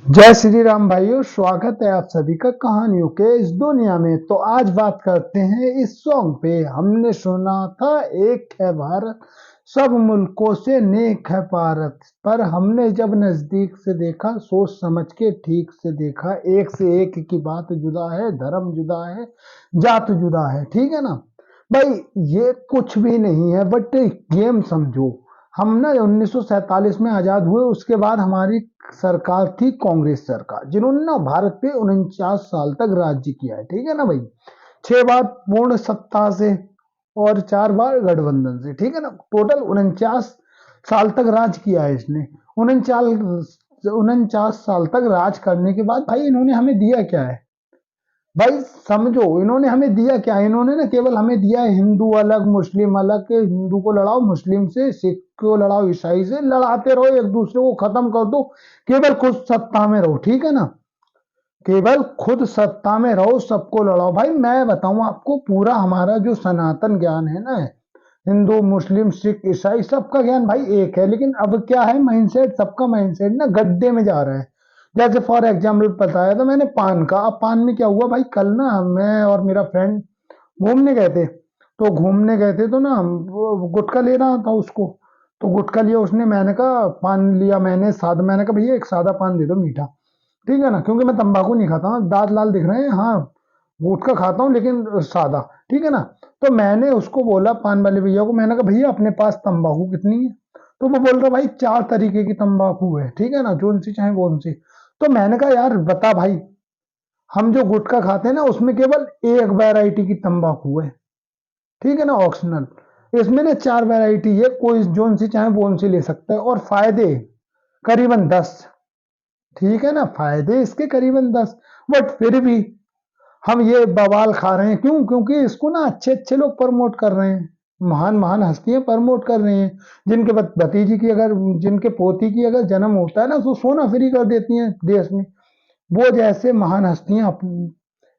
जय श्री राम भाइयों, स्वागत है आप सभी का कहानियों के इस दुनिया में। तो आज बात करते हैं इस सॉन्ग पे। हमने सुना था एक है भारत, सब मुल्कों से नेक है भारत, पर हमने जब नजदीक से देखा, सोच समझ के ठीक से देखा, एक से एक की बात जुदा है, धर्म जुदा है, जात जुदा है। ठीक है ना भाई, ये कुछ भी नहीं है बट गेम समझो। हम ना 1947 में आजाद हुए, उसके बाद हमारी सरकार थी कांग्रेस सरकार, जिन्होंने ना भारत पे 49 साल तक राज्य किया है। ठीक है ना भाई, 6 बार पूर्ण सत्ता से और 4 बार गठबंधन से। ठीक है ना, टोटल 49 साल तक राज किया है इसने। 49 साल तक राज करने के बाद भाई इन्होंने हमें दिया क्या है? भाई समझो, इन्होंने हमें दिया क्या है? इन्होंने ना केवल हमें दिया है हिंदू अलग मुस्लिम अलग, के हिंदू को लड़ाओ मुस्लिम से, सिख को लड़ाओ ईसाई से, लड़ाते रहो, एक दूसरे को खत्म कर दो, केवल खुद सत्ता में रहो। ठीक है ना, केवल खुद सत्ता में रहो, सबको लड़ाओ। भाई मैं बताऊं आपको, पूरा हमारा जो सनातन ज्ञान है ना, हिंदू मुस्लिम सिख ईसाई सबका ज्ञान भाई एक है, लेकिन अब क्या है, माइंडसेट सबका माइंडसेट ना गड्ढे में जा रहा है। जैसे फॉर एग्जाम्पल बताया था मैंने पान का। अब पान में क्या हुआ भाई, कल ना मैं और मेरा फ्रेंड घूमने गए थे। तो घूमने गए थे तो ना वो गुटखा ले रहा था उसको, तो गुटखा लिया उसने, मैंने कहा पान लिया, मैंने सादा, मैंने कहा भैया एक सादा पान दे दो मीठा। ठीक है ना, क्योंकि मैं तंबाकू नहीं खाता हूँ, दांत लाल दिख रहे हैं। हाँ, गुटखा खाता हूँ लेकिन सादा। ठीक है ना, तो मैंने उसको बोला पान वाले भैया को, मैंने कहा भैया अपने पास तंबाकू कितनी है? तो वो बोल रहा भाई 4 तरीके की तंबाकू है। ठीक है ना, जोन सी चाहे वो सी। तो मैंने कहा यार बता भाई, हम जो गुटखा खाते हैं ना उसमें केवल एक वैरायटी की तंबाकू है। ठीक है ना, ऑप्शनल। इसमें ना 4 वैरायटी है, कोई जोन सी चाहे वो सी ले सकता है, और फायदे करीबन 10। ठीक है ना, फायदे इसके करीबन 10, बट फिर भी हम ये बवाल खा रहे हैं। क्यों? क्योंकि इसको ना अच्छे अच्छे लोग प्रमोट कर रहे हैं, महान महान हस्तियां प्रमोट कर रही हैं। जिनके भतीजी की अगर, जिनके पोती की अगर जन्म होता है ना, तो सोना फ्री कर देती हैं देश में। वो जैसे महान हस्तियां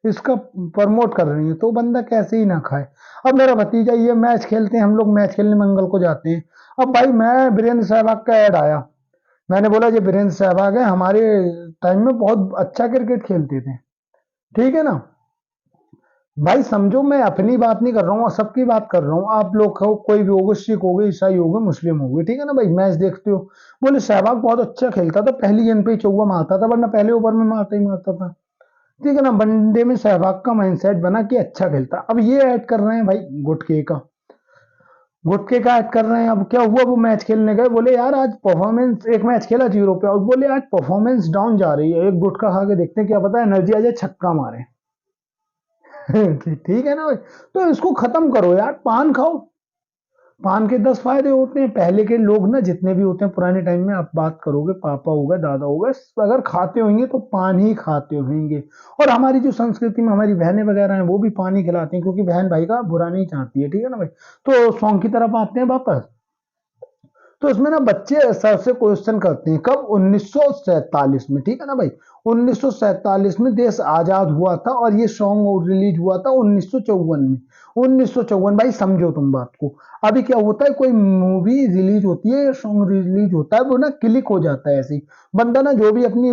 इसका प्रमोट कर रही हैं, तो बंदा कैसे ही ना खाए। अब मेरा भतीजा ये मैच खेलते हैं, हम लोग मैच खेलने मंगल को जाते हैं। अब भाई मैं वीरेंद्र सहवाग का ऐड आया, मैंने बोला ये वीरेंद्र सहवाग है, हमारे टाइम में बहुत अच्छा क्रिकेट खेलते थे। ठीक है ना भाई, समझो मैं अपनी बात नहीं कर रहा हूँ, सबकी बात कर रहा हूँ। आप लोग हो, कोई भी होगे, सिख हो गए, ईसाई हो गए, मुस्लिम हो गए। ठीक है ना भाई, मैच देखते हो, बोले सहवाग बहुत अच्छा खेलता था, पहली गेंद पे ही चौका मारता था, वरना पहले ओवर में मारता ही मारता था। ठीक है ना, वनडे में सहवाग का माइंडसेट बना कि अच्छा खेलता। अब ये ऐड कर रहे हैं भाई गुटके का, गुटके का ऐड कर रहे हैं। अब क्या हुआ, वो मैच खेलने गए, बोले यार आज परफॉर्मेंस, एक मैच खेला 0 पे, और बोले आज परफॉर्मेंस डाउन जा रही है, एक गुटखा खा के देखते हैं, क्या पता एनर्जी आ जाए, छक्का मारे। ठीक है ना भाई, तो इसको खत्म करो यार, पान खाओ। पान के 10 फायदे होते हैं। पहले के लोग ना जितने भी होते हैं पुराने टाइम में, आप बात करोगे, पापा हो गए दादा हो गए, अगर खाते होंगे तो पान ही खाते होंगे। और हमारी जो संस्कृति में हमारी बहनें वगैरह हैं वो भी पान ही खिलाती हैं, क्योंकि बहन भाई का बुरा नहीं चाहती है। ठीक है ना भाई, तो सॉन्ग की तरफ आते हैं वापस। तो इसमें ना बच्चे सर से क्वेश्चन करते हैं, कब? 1947 में। ठीक है ना भाई, 1947 में देश आजाद हुआ था, और ये सॉन्ग रिलीज हुआ था 1954 में। 1954 भाई, समझो तुम बात को। अभी क्या होता है, कोई मूवी रिलीज होती है या सॉन्ग रिलीज होता है, वो ना क्लिक हो जाता है ऐसे ही। बंदा ना जो भी अपनी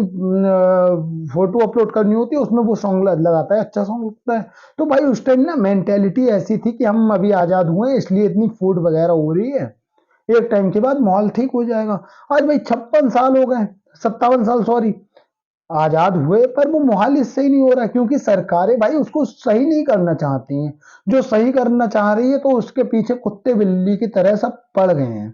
फोटो अपलोड करनी होती है उसमें वो सॉन्ग लगाता है, अच्छा सॉन्ग लगता है। तो भाई उस टाइम ना मेंटेलिटी ऐसी थी कि हम अभी आजाद हुए हैं, इसलिए इतनी फूड वगैरह हो रही है, एक टाइम के बाद माहौल ठीक हो जाएगा। आज भाई 56 साल हो गए, 57 साल सॉरी, आजाद हुए, पर वो माहौल इससे ही नहीं हो रहा, क्योंकि सरकारें भाई उसको सही नहीं करना चाहती हैं। जो सही करना चाह रही है तो उसके पीछे कुत्ते बिल्ली की तरह सब पड़ गए हैं।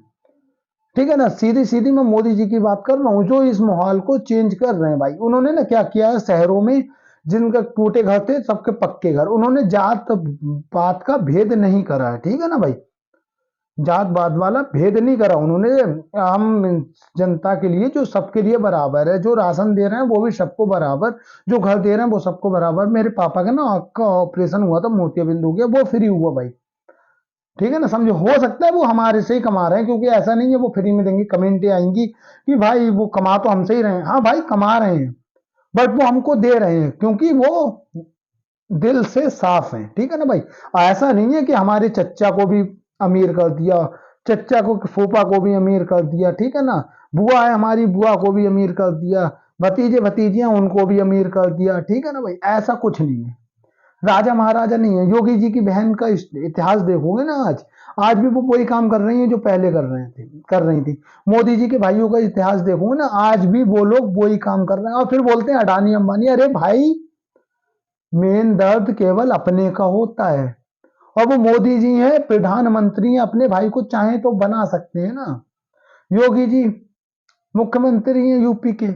ठीक है ना, सीधी सीधी मैं मोदी जी की बात कर रहा हूँ, जो इस माहौल को चेंज कर रहे हैं। भाई उन्होंने ना क्या किया है, शहरों में जिनका टूटे घर थे सबके पक्के घर, उन्होंने जात पात का भेद नहीं करा है। ठीक है ना भाई, जात पात वाला भेद नहीं करा उन्होंने। आम जनता के लिए, जो सबके लिए बराबर है, जो राशन दे रहे हैं वो भी सबको बराबर, जो घर दे रहे हैं वो सबको बराबर। मेरे पापा का ना आँख का ऑपरेशन हुआ था, मोतियाबिंद हो गया, वो फ्री हुआ भाई। ठीक है ना, समझो, हो सकता है वो हमारे से ही कमा रहे हैं, क्योंकि ऐसा नहीं है वो फ्री में देंगे। कमेंटें आएंगी कि भाई वो कमा तो हमसे ही रहे हैं, हाँ भाई कमा रहे हैं, बट वो हमको दे रहे हैं क्योंकि वो दिल से साफ हैं। ठीक है ना भाई, ऐसा नहीं है कि हमारे चच्चा को भी अमीर कर दिया, चच्चा को फूफा को भी अमीर कर दिया। ठीक है ना, बुआ है हमारी, बुआ को भी अमीर कर दिया, भतीजे भतीजियां उनको भी अमीर कर दिया, ठीक है ना भाई। ऐसा कुछ नहीं है, राजा महाराजा नहीं है। योगी जी की बहन का इतिहास देखोगे ना, आज भी वो वही काम कर रही है जो पहले कर रही थी। मोदी जी के भाइयों का इतिहास देखोगे ना, आज भी वो लोग वही काम कर रहे हैं। और फिर बोलते हैं अडानी अंबानी, अरे भाई मेन दर्द केवल अपने का होता है। और वो मोदी जी हैं, प्रधानमंत्री हैं, अपने भाई को चाहे तो बना सकते हैं ना। योगी जी मुख्यमंत्री हैं यूपी के,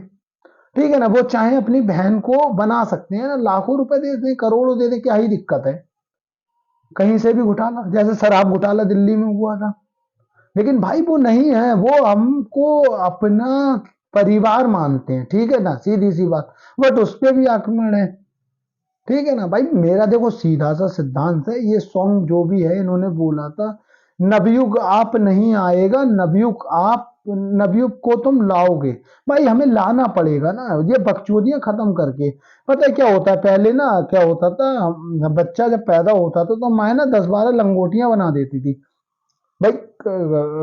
ठीक है ना, वो चाहे अपनी बहन को बना सकते हैं ना, लाखों रुपए दे दें, करोड़ों दे दें, क्या ही दिक्कत है। कहीं से भी घोटाला, जैसे शराब घोटाला दिल्ली में हुआ था। लेकिन भाई वो नहीं है, वो हमको अपना परिवार मानते हैं, ठीक है ना, सीधी सी बात। बट उस पे भी आक्रमण है, ठीक है ना भाई। मेरा देखो सीधा सा सिद्धांत है, ये सॉन्ग जो भी है इन्होंने बोला था, नवयुग आप नहीं आएगा, नवयुग को तुम लाओगे। भाई हमें लाना पड़ेगा ना, ये बकचोदियां खत्म करके। पता है क्या होता है, पहले ना क्या होता था, बच्चा जब पैदा होता था तो माए ना 10-12 लंगोटियां बना देती थी। भाई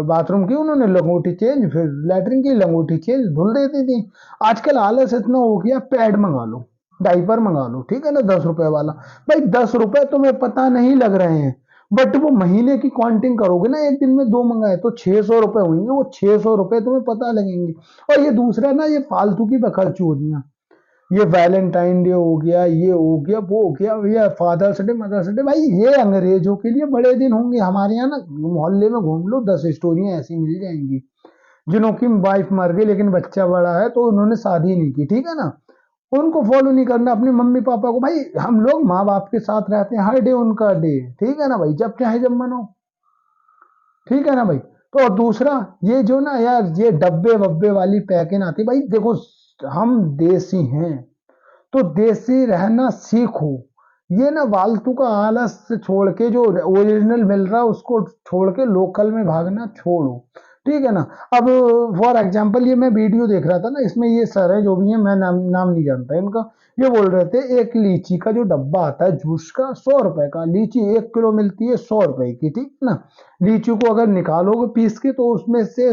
बाथरूम की उन्होंने लंगोटी चेंज, फिर लैट्रिन की लंगोटी चेंज, धुल देती थी। आजकल आलस इतना हो गया, पैड मंगा लो, डाइपर मंगा लो, ठीक है ना, 10 रुपए वाला। भाई 10 रुपए तुम्हें पता नहीं लग रहे हैं, बट वो महीने की काउंटिंग करोगे ना, एक दिन में 2 मंगाए तो 600 रुपए होंगे, वो 600 रुपए तुम्हें पता लगेंगे। और ये दूसरा ना, ये फालतू की बखरचोदियां, ये वैलेंटाइन डे हो गया, ये हो गया, वो हो गया, ये फादर्स डे, मदर्स डे, भाई ये अंग्रेजों के लिए बड़े दिन होंगे। हमारे यहाँ ना मोहल्ले में घूम लो, 10 स्टोरियां ऐसी मिल जाएंगी, जिनों की वाइफ मर गई लेकिन बच्चा बड़ा है तो उन्होंने शादी नहीं की, ठीक है ना। उनको फॉलो नहीं करना, अपने मम्मी पापा को। भाई हम लोग माँ बाप के साथ रहते हैं, हर डे उनका डे, ठीक है ना भाई, जब चाहे जब मनो, ठीक है ना भाई। तो और दूसरा, ये जो ना यार, ये डब्बे वब्बे वाली पैकिंग आती, भाई देखो हम देसी हैं तो देसी रहना सीखो। ये ना फालतू का आलस से छोड़ के, जो ओरिजिनल मिल रहा है उसको छोड़ के लोकल में भागना छोड़ो, ठीक है ना। अब फॉर एग्जांपल ये मैं वीडियो देख रहा था ना, इसमें ये सर है जो भी है, मैं नाम नहीं जानता इनका। ये बोल रहे थे एक लीची का जो डब्बा आता है जूस का, 100 रुपए का, लीची 1 किलो मिलती है 100 रुपए की, ठीक है ना। लीची को अगर निकालोगे पीस के तो उसमें से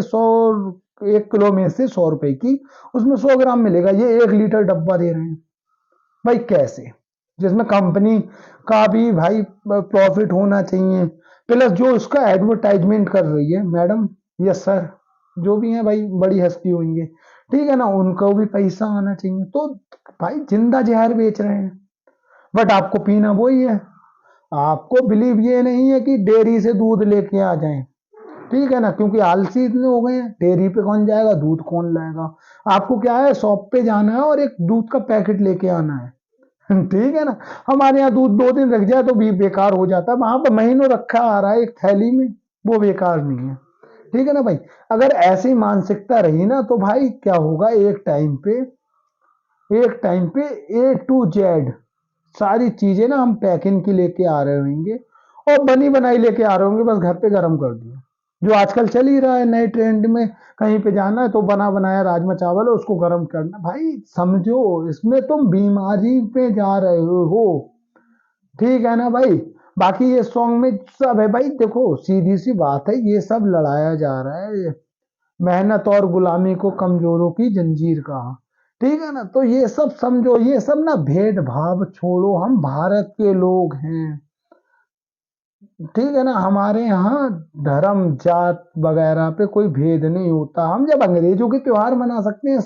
1 किलो में से 100 रुपए की उसमें 100 ग्राम मिलेगा, ये 1 लीटर डब्बा दे रहे हैं। भाई कैसे, जिसमें कंपनी का भी भाई प्रॉफिट होना चाहिए, प्लस जो उसका एडवर्टाइजमेंट कर रही है मैडम, यस सर, जो भी है भाई बड़ी हस्ती होंगे, ठीक है ना, उनको भी पैसा आना चाहिए। तो भाई जिंदा जहर बेच रहे हैं, बट आपको पीना वही है। आपको बिलीव ये नहीं है कि डेयरी से दूध लेके आ जाएं, ठीक है ना, क्योंकि आलसी इतने हो गए हैं, डेयरी पे कौन जाएगा, दूध कौन लाएगा। आपको क्या है, शॉप पे जाना है और एक दूध का पैकेट लेके आना है, ठीक है ना। हमारे यहाँ दूध 2 दिन रख जाए तो भी बेकार हो जाता है, वहां पर महीनों रखा आ रहा है एक थैली में, वो बेकार नहीं है, ठीक है ना भाई। अगर ऐसी मानसिकता रही ना तो भाई क्या होगा, एक टाइम पे A to Z सारी चीजें ना हम पैकिंग की लेके आ रहे होंगे, और बनी बनाई लेके आ रहे होंगे, बस घर पे गर्म कर दिया। जो आजकल चल ही रहा है नए ट्रेंड में, कहीं पे जाना है तो बना बनाया राजमा चावल है, उसको गर्म करना। भाई समझो, इसमें तुम बीमारी पे जा रहे हो, ठीक है ना भाई। बाकी ये सॉन्ग में सब है भाई, देखो सीधी सी बात है, ये सब लड़ाया जा रहा है, मेहनत और गुलामी को कमजोरों की जंजीर कहा, ठीक है ना। तो ये सब समझो, ये सब ना भेदभाव छोड़ो, हम भारत के लोग हैं, ठीक है ना। हमारे यहाँ धर्म जात वगैरह पे कोई भेद नहीं होता। हम जब अंग्रेजों के त्योहार मना सकते हैं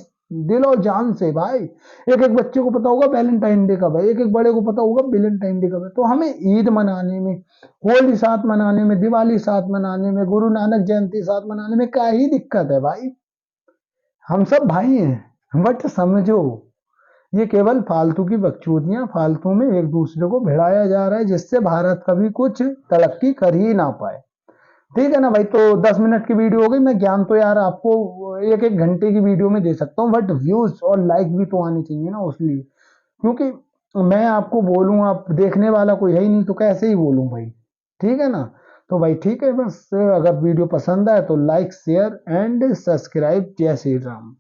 दिल और जान से भाई, एक एक बच्चे को पता होगा वैलेंटाइन डे कब है, एक एक बड़े को पता होगा वैलेंटाइन डे कब है। तो हमें ईद मनाने में, होली साथ मनाने में, दिवाली साथ मनाने में, गुरु नानक जयंती साथ मनाने में क्या ही दिक्कत है भाई। हम सब भाई हैं, बट समझो ये केवल फालतू की बकचोदियां, फालतू में एक दूसरे को भिड़ाया जा रहा है, जिससे भारत कभी कुछ तरक्की कर ही ना पाए, ठीक है ना भाई। तो 10 मिनट की वीडियो हो गई, मैं ज्ञान तो यार आपको एक एक घंटे की वीडियो में दे सकता हूँ, बट व्यूज और लाइक भी तो आने चाहिए ना, उसलिए, क्योंकि मैं आपको बोलूँ, आप देखने वाला कोई है ही नहीं तो कैसे ही बोलूँ भाई, ठीक है ना। तो भाई ठीक है, बस अगर वीडियो पसंद आए तो लाइक शेयर एंड सब्सक्राइब। जय श्री राम।